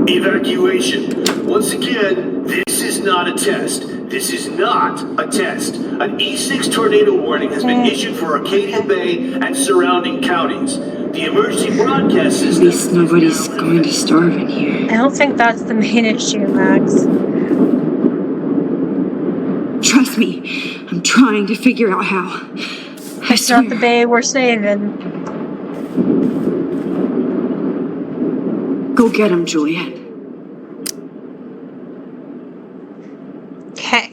Evacuation. Once again, this is not a test. This is not a test. An E6 tornado warning has been issued for Arcadia Bay and surrounding counties. The emergency broadcast system... At least nobody's going to starve in here. I don't think that's the main issue, Max. Trust me, I'm trying to figure out how. It's not the bay we're saving. Go get him, Juliet. Okay.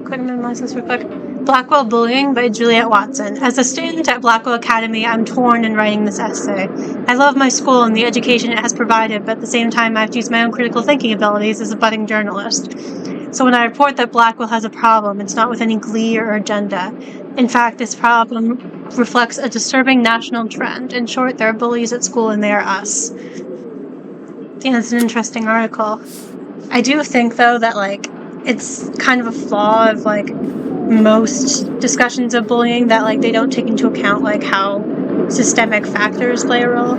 Quick minimize this real quick. Blackwell Bullying by Juliet Watson. As a student at Blackwell Academy, I'm torn in writing this essay. I love my school and the education it has provided, but at the same time I have to use my own critical thinking abilities as a budding journalist. So when I report that Blackwell has a problem, it's not with any glee or agenda. In fact, this problem reflects a disturbing national trend. In short, there are bullies at school and they are us. Yeah, it's an interesting article. I do think, though, that, like, it's kind of a flaw of, like, most discussions of bullying that, like, they don't take into account, like, how systemic factors play a role.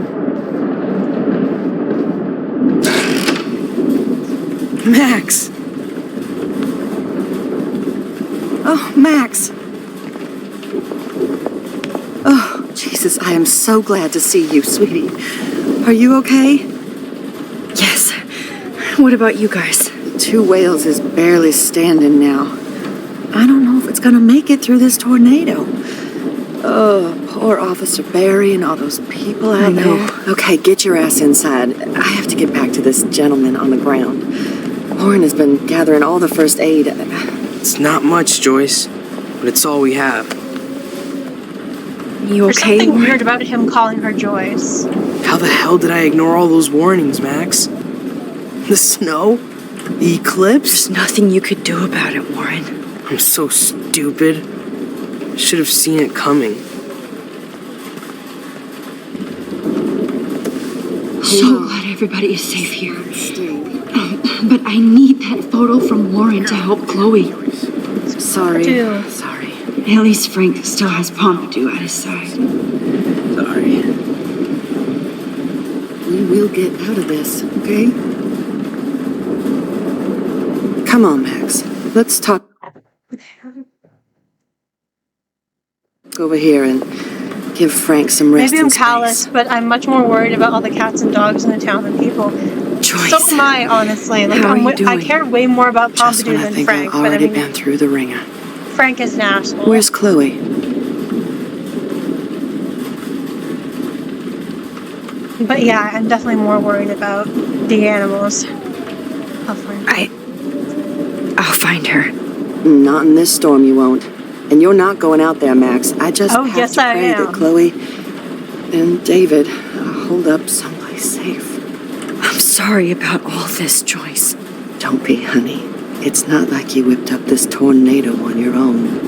Max! Oh, Max! Oh, Jesus, I am so glad to see you, sweetie. Are you okay? Yes. What about you guys? 2 Wales is barely standing now. I don't know if it's gonna make it through this tornado. Oh, poor Officer Barry and all those people out there. Okay, get your ass inside. I have to get back to this gentleman on the ground. Warren has been gathering all the first aid. It's not much, Joyce, but it's all we have. You There's okay? something weird about him calling her Joyce. How the hell did I ignore all those warnings, Max? The snow? The eclipse? There's nothing you could do about it, Warren. I'm so stupid. I should have seen it coming. So glad everybody is safe here. But I need that photo from Warren to help Chloe. Sorry. Dude. Sorry. At least Frank still has Pompidou at his side. Sorry. We will get out of this, okay? Come on, Max. Let's talk. Over here and give Frank some rest. Maybe I'm and space. callous, but I'm much more worried about all the cats and dogs in the town than people. Joyce. So am I, honestly. Like, How are you doing? I care way more about Just when Pompidou I than think Frank. I've But I already mean, been through the ringer. Frank is an asshole. Where's Chloe? But yeah, I'm definitely more worried about the animals. I'll find her. I'll find her. Not in this storm, you won't. And you're not going out there, Max. I just have yes, to I pray am. that Chloe and David hold up someplace safe. I'm sorry about all this, Joyce. Don't be, honey. It's not like you whipped up this tornado on your own.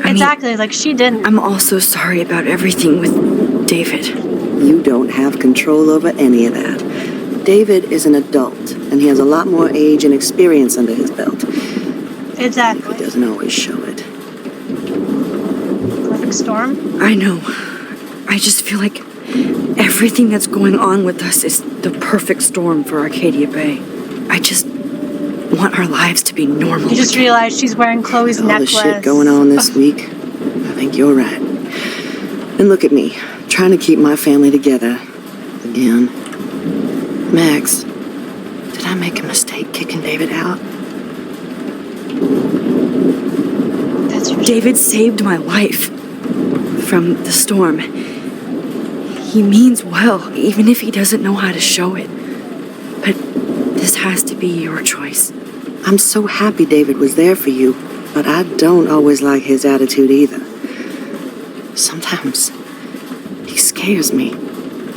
Exactly, like she didn't. I'm also sorry about everything with David. You don't have control over any of that. David is an adult, and he has a lot more age and experience under his belt. Exactly. He doesn't always show it. Perfect storm? I know. I just feel like everything that's going on with us is the perfect storm for Arcadia Bay. I just want our lives to be normal. You just again. realized she's wearing Chloe's All necklace. the shit going on this week, I think you're right. And look at me, trying to keep my family together. Again. Max, did I make a mistake kicking David out? That's David saved my life from the storm. He means well, even if he doesn't know how to show it. But this has to be your choice. I'm so happy David was there for you, but I don't always like his attitude either. Sometimes he scares me.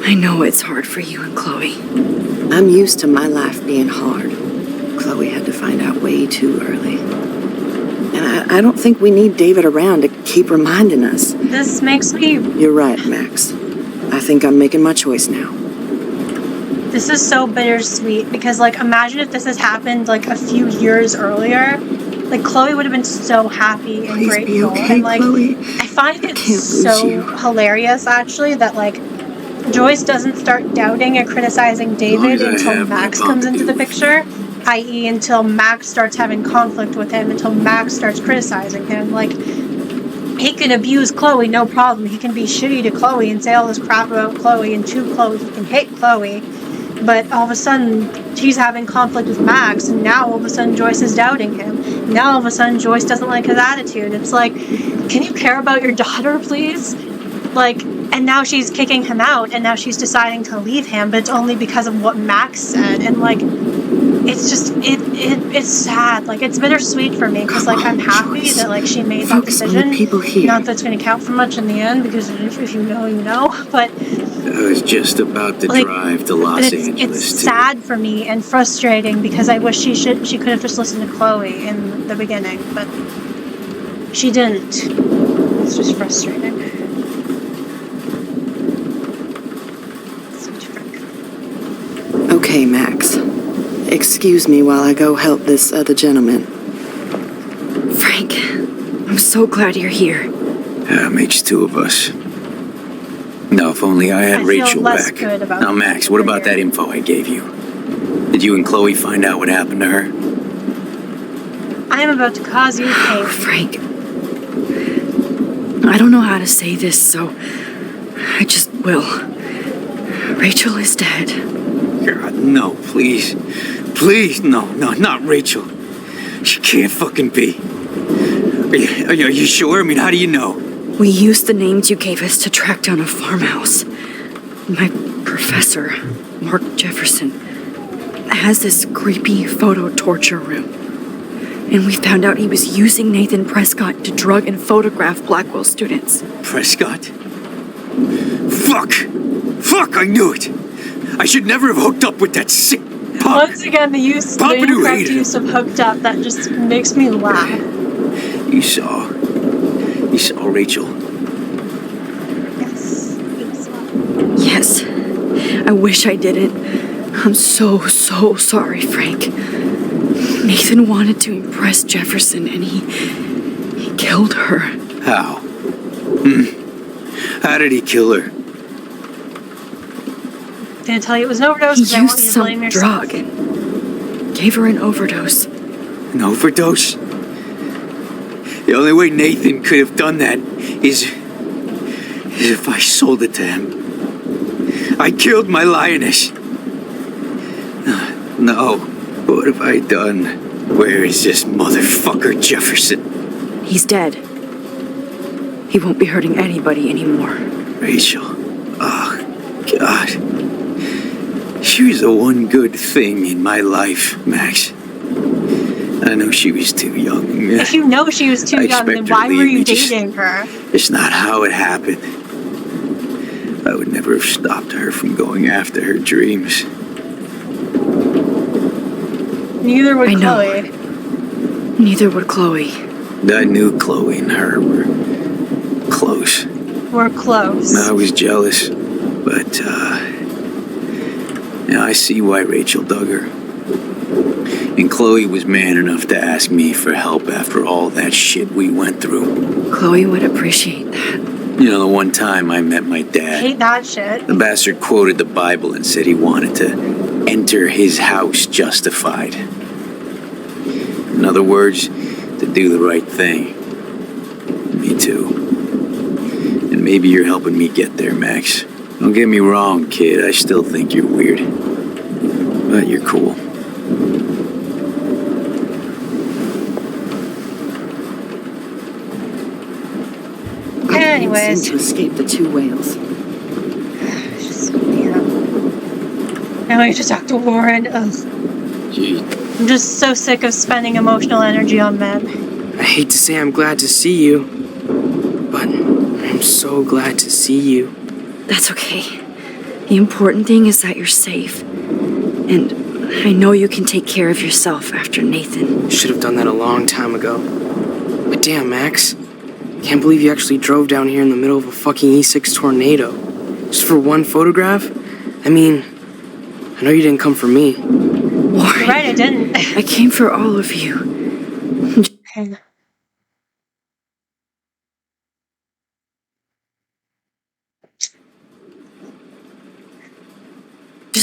I know it's hard for you and Chloe. I'm used to my life being hard. Chloe had to find out way too early. And I don't think we need David around to keep reminding us. This makes me... You're right, Max. I think I'm making my choice now. This is so bittersweet because, like, imagine if this has happened, like, a few years earlier. Like, Chloe would have been so happy and Please grateful. be okay, and, like, Chloe. I find it can't lose so you. hilarious, actually, that, like, Joyce doesn't start doubting or criticizing David until Max comes into the picture, i.e. until Max starts having conflict with him, until Max starts criticizing him. Like, he can abuse Chloe, no problem. He can be shitty to Chloe and say all this crap about Chloe and to Chloe. He can hate Chloe. But all of a sudden, he's having conflict with Max, and now all of a sudden Joyce is doubting him. Now all of a sudden Joyce doesn't like his attitude. It's like, can you care about your daughter, please? Like, and now she's kicking him out, and now she's deciding to leave him, but it's only because of what Max said. And like, it's just, it's sad. Like, it's bittersweet for me, because like, I'm happy Joyce. that like she made Focus that on decision. the people here. Not that it's going to count for much in the end, because if you know, you know. But I was just about to like, drive to Los Angeles. It's too. sad for me and frustrating, because I wish she could have just listened to Chloe in the beginning, but she didn't. It's just frustrating. Such a frick. Okay, Max. Excuse me while I go help this other gentleman. Frank, I'm so glad you're here. Yeah, makes two of us. No, if only I had I feel Rachel less back. good about Now, Max, what about here. that info I gave you? Did you and Chloe find out what happened to her? I am about to cause you pain. Frank, I don't know how to say this, so I just will. Rachel is dead. God, no, please. Please, no, not Rachel. She can't fucking be. Are you sure? I mean, how do you know? We used the names you gave us to track down a farmhouse. My professor, Mark Jefferson, has this creepy photo torture room. And we found out he was using Nathan Prescott to drug and photograph Blackwell students. Prescott? Fuck, I knew it. I should never have hooked up with that sick punk. Once again, the incorrect use of hooked up, that just makes me laugh. You saw Rachel. Yes. Yes. I wish I didn't. I'm so sorry, Frank. Nathan wanted to impress Jefferson, and he killed her. How? How did he kill her? Didn't tell you it was an overdose. He 'Cause I used want you to blame some yourself. drug and gave her an overdose. An overdose? The only way Nathan could have done that is if I sold it to him. I killed my lioness. No. What have I done? Where is this motherfucker Jefferson? He's dead. He won't be hurting anybody anymore. Rachel. Oh, God. She was the one good thing in my life, Max. I know she was too young. If you know she was too I young, then expect her why to were leave you me, just- dating her? It's not how it happened. I would never have stopped her from going after her dreams. Neither would I know. Chloe. Neither would Chloe. I knew Chloe and her were close. We're close. I was jealous, but, now I see why Rachel dug her. And Chloe was man enough to ask me for help after all that shit we went through. Chloe would appreciate that. You know, the one time I met my dad, Hate that shit. the bastard quoted the Bible and said he wanted to enter his house justified. In other words, to do the right thing. Me too. And maybe you're helping me get there, Max. Don't get me wrong, kid. I still think you're weird. But you're cool. Anyways. Seem to escape the two whales. Just, yeah. Now I have to talk to Warren. Ugh. Gee, I'm just so sick of spending emotional energy on men. I hate to say I'm glad to see you, but I'm so glad to see you. That's okay. The important thing is that you're safe. And I know you can take care of yourself after Nathan. Should have done that a long time ago. But damn, Max. Can't believe you actually drove down here in the middle of a fucking E6 tornado. Just for one photograph? I mean, I know you didn't come for me. Warren, You're right, I didn't. I came for all of you. Okay.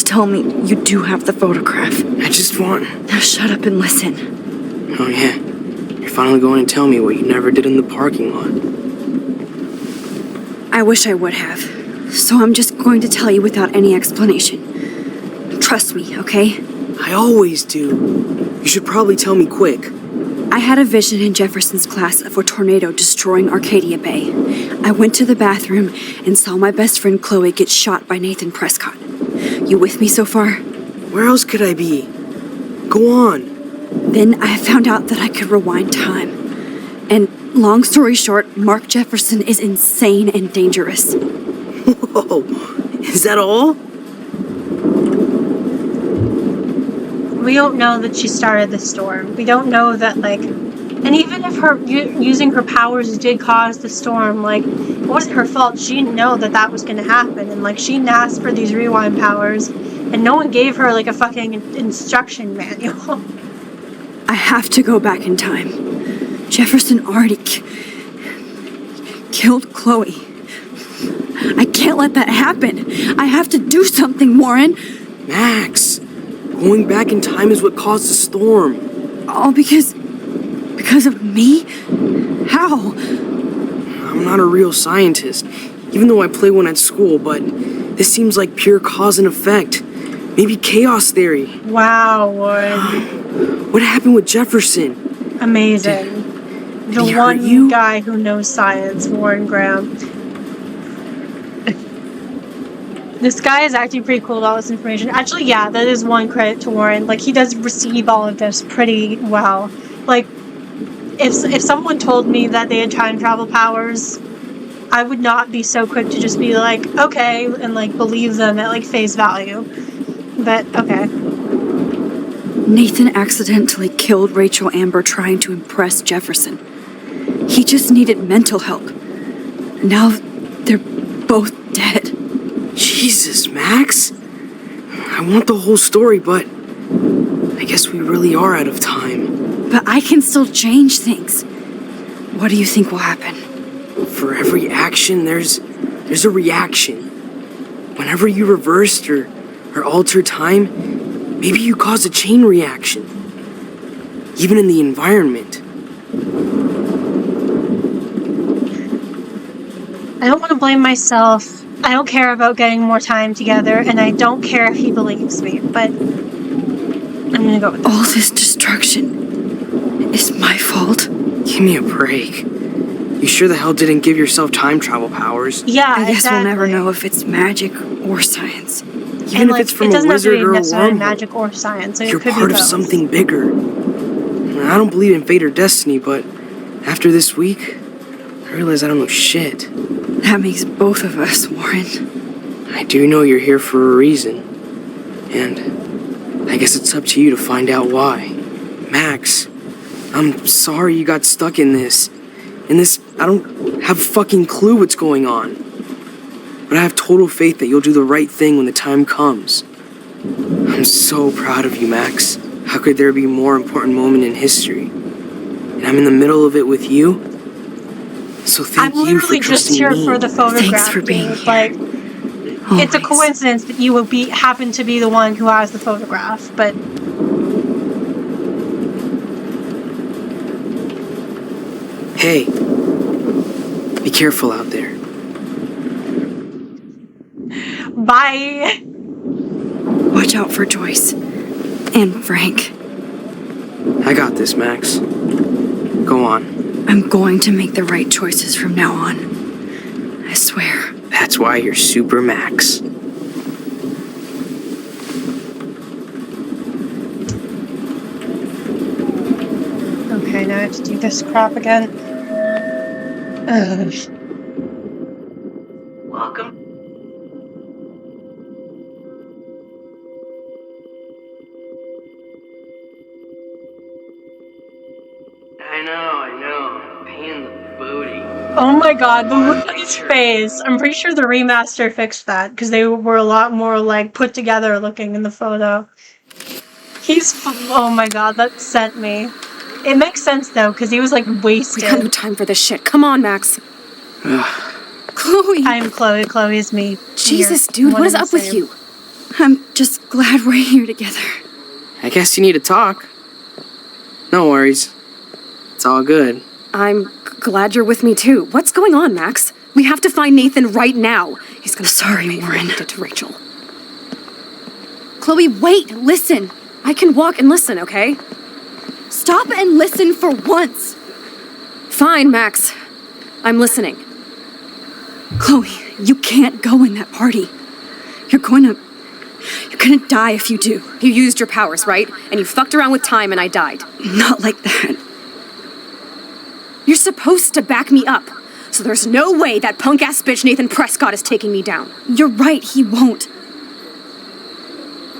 tell me you do have the photograph. I just want... Now shut up and listen. Oh yeah, you're finally going to tell me what you never did in the parking lot. I wish I would have. So I'm just going to tell you without any explanation. Trust me, okay? I always do. You should probably tell me quick. I had a vision in Jefferson's class of a tornado destroying Arcadia Bay. I went to the bathroom and saw my best friend Chloe get shot by Nathan Prescott. You with me so far? Where else could I be? Go on. Then I found out that I could rewind time. And long story short, Mark Jefferson is insane and dangerous. Whoa, is that all? We don't know that she started the storm. We don't know that, like... And even if her using her powers did cause the storm, like, it wasn't her fault. She didn't know that that was going to happen. And, like, she didn't ask for these rewind powers. And no one gave her, like, a fucking instruction manual. I have to go back in time. Jefferson already killed Chloe. I can't let that happen. I have to do something, Warren. Max, going back in time is what caused the storm. All because of me? How? I'm not a real scientist, even though I play one at school, but this seems like pure cause and effect. Maybe chaos theory. Wow, Warren. What happened with Jefferson? Amazing. The one guy who knows science, Warren Graham. This guy is actually pretty cool with all this information. Actually, yeah, that is one credit to Warren. Like, he does receive all of this pretty well. Like, if someone told me that they had time travel powers, I would not be so quick to just be like, okay, and, like, believe them at, like, face value. But, okay. Nathan accidentally killed Rachel Amber trying to impress Jefferson. He just needed mental help. Now they're both dead. Jesus, Max. I want the whole story, but I guess we really are out of time. But I can still change things. What do you think will happen? For every action, there's a reaction. Whenever you reversed or altered time, maybe you caused a chain reaction. Even in the environment. I don't want to blame myself. I don't care about getting more time together, and I don't care if he believes me, but I'm gonna go with that. All this destruction is my fault. Give me a break. You sure the hell didn't give yourself time travel powers? Yeah, I guess exactly. we'll never know if it's magic or science. Even if it's from a wizard or a wormhole, magic or science. Like, you're it could part be of both. something bigger. I don't believe in fate or destiny, but after this week, I realize I don't know shit. That makes both of us, Warren. I do know you're here for a reason. And I guess it's up to you to find out why. Max, I'm sorry you got stuck in this. I don't have a fucking clue what's going on. But I have total faith that you'll do the right thing when the time comes. I'm so proud of you, Max. How could there be a more important moment in history? And I'm in the middle of it with you. So thank you for trusting me. I'm literally just here for the photograph. Thanks for being dude. here. Like, Always. it's a coincidence that you would happen to be the one who has the photograph, but... Hey, be careful out there. Bye! Watch out for Joyce. And Frank. I got this, Max. Go on. I'm going to make the right choices from now on. I swear. That's why you're Super Max. Okay, now I have to do this crap again. Ugh. Welcome. I know. Pain in the booty. Oh my god, the look on his face. I'm pretty sure the remaster fixed that, because they were a lot more, like, put together looking in the photo. Oh my god, that sent me. It makes sense, though, because he was, like, wasted. We don't have time for this shit. Come on, Max. Chloe. I'm Chloe. Chloe is me. Jesus, Here. dude, what is up with you? I'm just glad we're here together. I guess you need to talk. No worries. It's all good. I'm glad you're with me too. What's going on, Max? We have to find Nathan right now. He's gonna Sorry, Warren. it to Rachel. Chloe, wait, listen. I can walk and listen, okay? Stop and listen for once. Fine, Max. I'm listening. Chloe, you can't go in that party. You're gonna die if you do. You used your powers, right? And you fucked around with time and I died. Not like that. You're supposed to back me up. So there's no way that punk-ass bitch Nathan Prescott is taking me down. You're right, he won't.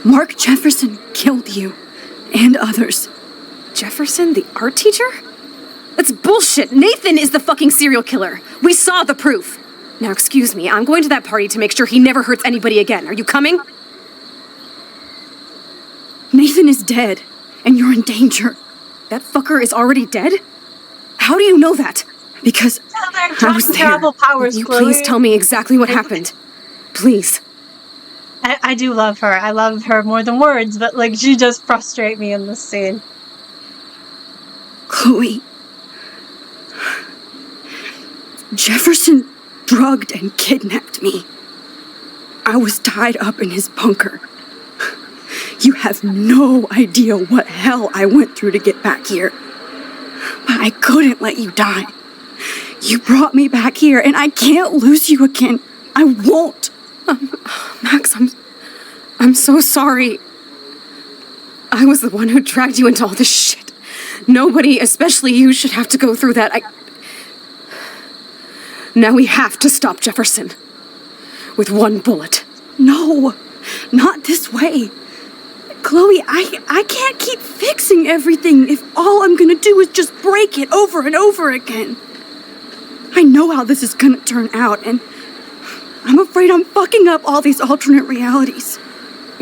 Mark Jefferson killed you. And others. Jefferson, the art teacher? That's bullshit. Nathan is the fucking serial killer. We saw the proof. Now, excuse me, I'm going to that party to make sure he never hurts anybody again. Are you coming? Nathan is dead, and you're in danger. That fucker is already dead? How do you know that? Because I was there. Terrible powers, Will you Chloe. please tell me exactly what happened? Please. I do love her. I love her more than words, but like she does frustrate me in this scene. Chloe. Jefferson drugged and kidnapped me. I was tied up in his bunker. You have no idea what hell I went through to get back here. But I couldn't let you die. You brought me back here, and I can't lose you again. I won't. Max, I'm so sorry. I was the one who dragged you into all this shit. Nobody, especially you, should have to go through that. Now we have to stop Jefferson. With one bullet. No, not this way. Chloe, I can't keep fixing everything if all I'm gonna do is just break it over and over again. I know how this is gonna turn out, and I'm afraid I'm fucking up all these alternate realities.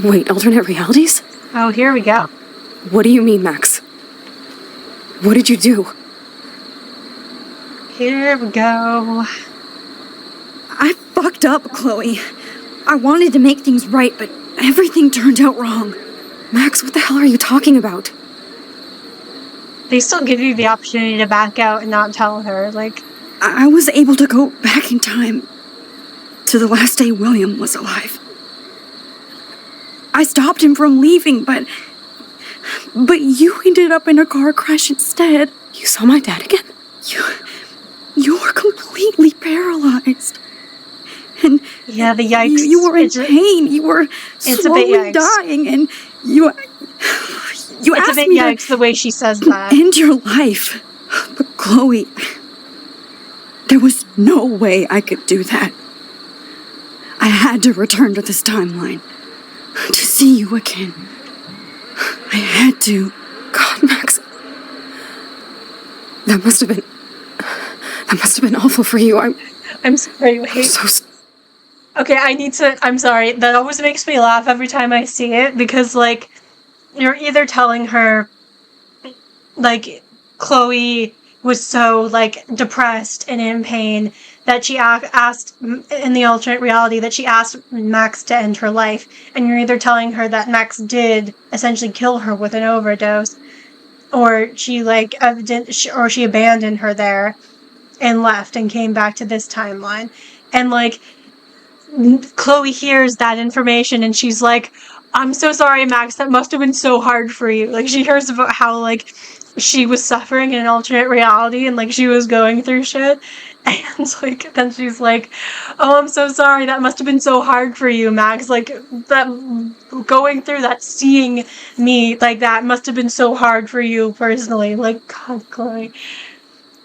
Wait, alternate realities? Oh, here we go. What do you mean, Max? What did you do? Here we go. I fucked up, Chloe. I wanted to make things right, but everything turned out wrong. Max, what the hell are you talking about? They still give you the opportunity to back out and not tell her. Like, I was able to go back in time to the last day William was alive. I stopped him from leaving, but you ended up in a car crash instead. You saw my dad again? You were completely paralyzed. And yeah, the yikes. You were in pain. You were slowly yikes. dying, and you It's a asked bit me yikes the way she says that. to end your life. But Chloe, there was no way I could do that. I had to return to this timeline to see you again. I had to. God, Max. That must have been awful for you. I'm sorry, wait. I'm so Okay, I'm sorry. That always makes me laugh every time I see it, because, like, you're either telling her, like, Chloe was so, like, depressed and in pain that she asked, in the alternate reality, that she asked Max to end her life, and you're either telling her that Max did essentially kill her with an overdose, or she, like, or she abandoned her there and left and came back to this timeline. And, like, Chloe hears that information and she's like, I'm so sorry, Max, that must have been so hard for you. Like, she hears about how, like, she was suffering in an alternate reality and, like, she was going through shit. And, like, then she's like, oh, I'm so sorry, that must have been so hard for you, Max. Like, that going through that, seeing me like that must have been so hard for you personally. Like, God, Chloe.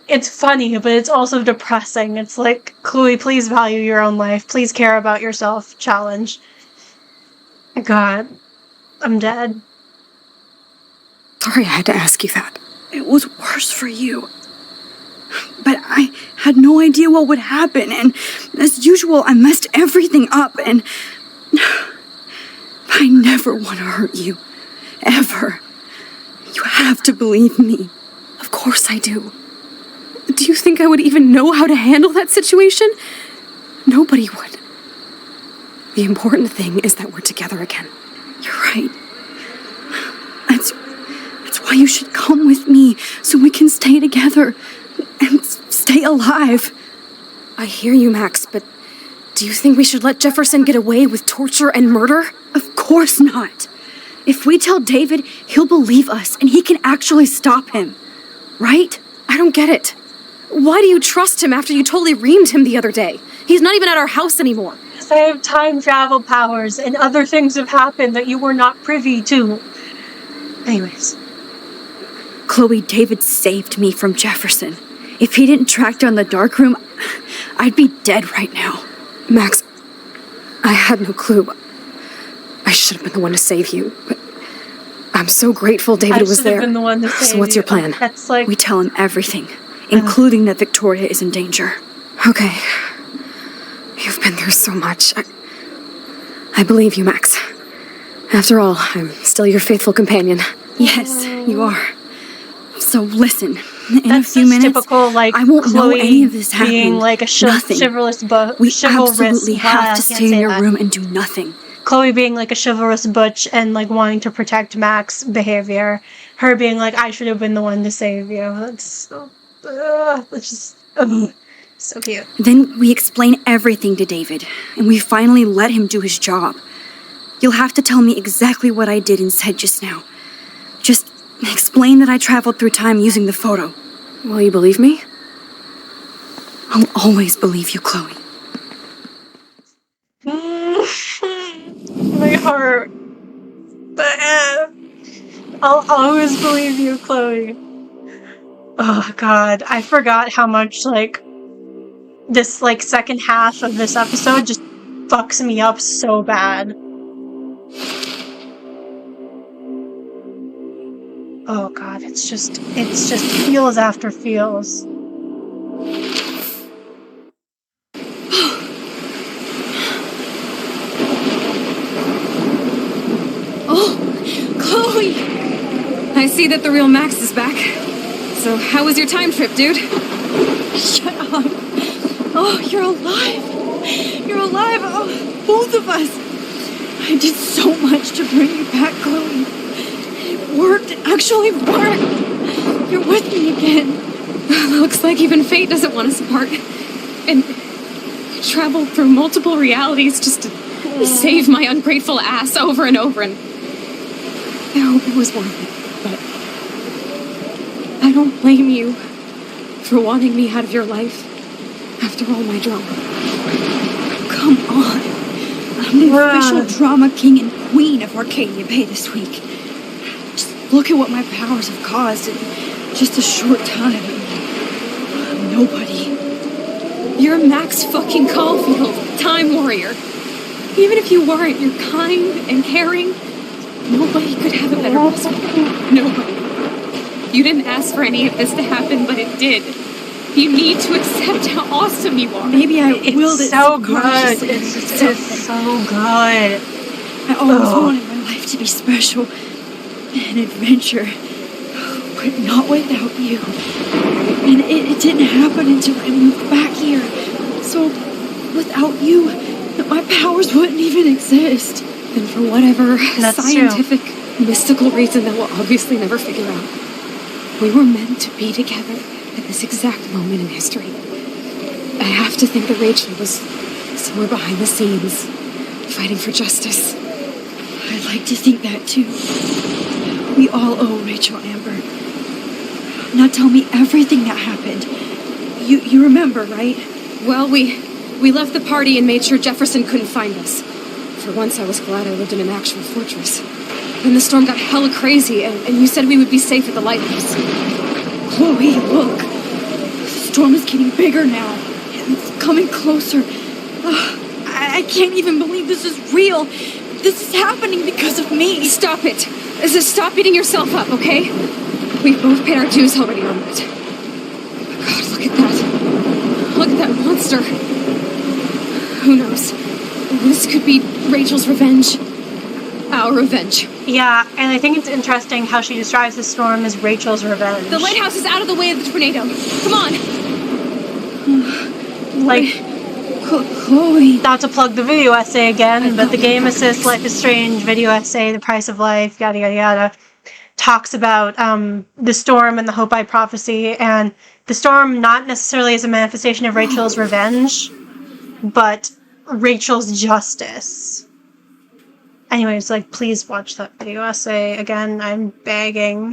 It's funny, but it's also depressing. It's like, Chloe, please value your own life. Please care about yourself. Challenge. God, I'm dead. sorry I had to ask you that. It was worse for you. But I had no idea what would happen, and as usual, I messed everything up, and I never want to hurt you. Ever. You have to believe me. Of course I do. Do you think I would even know how to handle that situation? Nobody would. The important thing is that we're together again. You're right. That's why you should come with me, so we can stay together and stay alive. I hear you, Max, but do you think we should let Jefferson get away with torture and murder? Of course not. If we tell David, he'll believe us and he can actually stop him. Right? I don't get it. Why do you trust him after you totally reamed him the other day? He's not even at our house anymore. Because I have time travel powers and other things have happened that you were not privy to. Anyways. Chloe, David saved me from Jefferson. If he didn't track down the dark room, I'd be dead right now. Max, I had no clue. I should have been the one to save you, but I'm so grateful David was there. Been the one to save so what's your plan? That's like... We tell him everything, including that Victoria is in danger. Okay. You've been through so much. I believe you, Max. After all, I'm still your faithful companion. Yes, you are. So listen, in That's a few minutes, typical, like, I won't Chloe know any of this happening. Being like a Nothing. chivalrous We absolutely have to stay in your room and do nothing. Chloe being like a chivalrous butch and like wanting to protect Max behavior. Her being like, I should have been the one to save you. That's so... that's just... so cute. Then we explain everything to David, and we finally let him do his job. You'll have to tell me exactly what I did and said just now. Just explain that I traveled through time using the photo. Will you believe me? I'll always believe you, Chloe. My heart. I'll always believe you, Chloe. Oh god, I forgot how much like this like second half of this episode just fucks me up so bad. Oh god, it's just feels after feels. Chloe! I see that the real Max is back. So how was your time trip, dude? Shut up. Oh, you're alive. You're alive. Oh, both of us. I did so much to bring you back, Chloe. It worked. It actually worked. You're with me again. Looks like even fate doesn't want us apart. And traveled through multiple realities just to save my ungrateful ass over and over, and I hope it was worth it, but I don't blame you for wanting me out of your life after all my drama. Come on. I'm the official drama king and queen of Arcadia Bay this week. Just look at what my powers have caused in just a short time. I'm nobody. You're Max fucking Caulfield, Time Warrior. Even if you weren't, you're kind and caring. Nobody could have it better possible. Nobody. You didn't ask for any of this to happen, but it did. You need to accept how awesome you are. Maybe I willed it so good. subconsciously. It's so good. I always wanted my life to be special, an adventure, but not without you. And it didn't happen until I moved back here. So without you, my powers wouldn't even exist. And for whatever That's scientific, mystical reason that we'll obviously never figure out, we were meant to be together at this exact moment in history. I have to think that Rachel was somewhere behind the scenes, fighting for justice. I'd like to think that too. We all owe Rachel Amber. Now tell me everything that happened. You remember, right? Well, we left the party and made sure Jefferson couldn't find us. For once, I was glad I lived in an actual fortress. Then the storm got hella crazy, and you said we would be safe at the lighthouse. Chloe, look. The storm is getting bigger now. It's coming closer. I can't even believe this is real. This is happening because of me. Stop it. Stop beating yourself up, okay? We've both paid our dues already on it. God, look at that. Look at that monster. Who knows? This could be Rachel's revenge. Our revenge. Yeah, and I think it's interesting how she describes the storm as Rachel's revenge. The lighthouse is out of the way of the tornado. Come on. Like, Chloe. Not to plug the video essay again, but the Game Assist Life is Strange video essay, The Price of Life, yada yada yada, talks about the storm and the Hopi prophecy, and the storm not necessarily as a manifestation of Rachel's revenge, but Rachel's justice. Anyways, like, please watch that video essay. Again, I'm begging.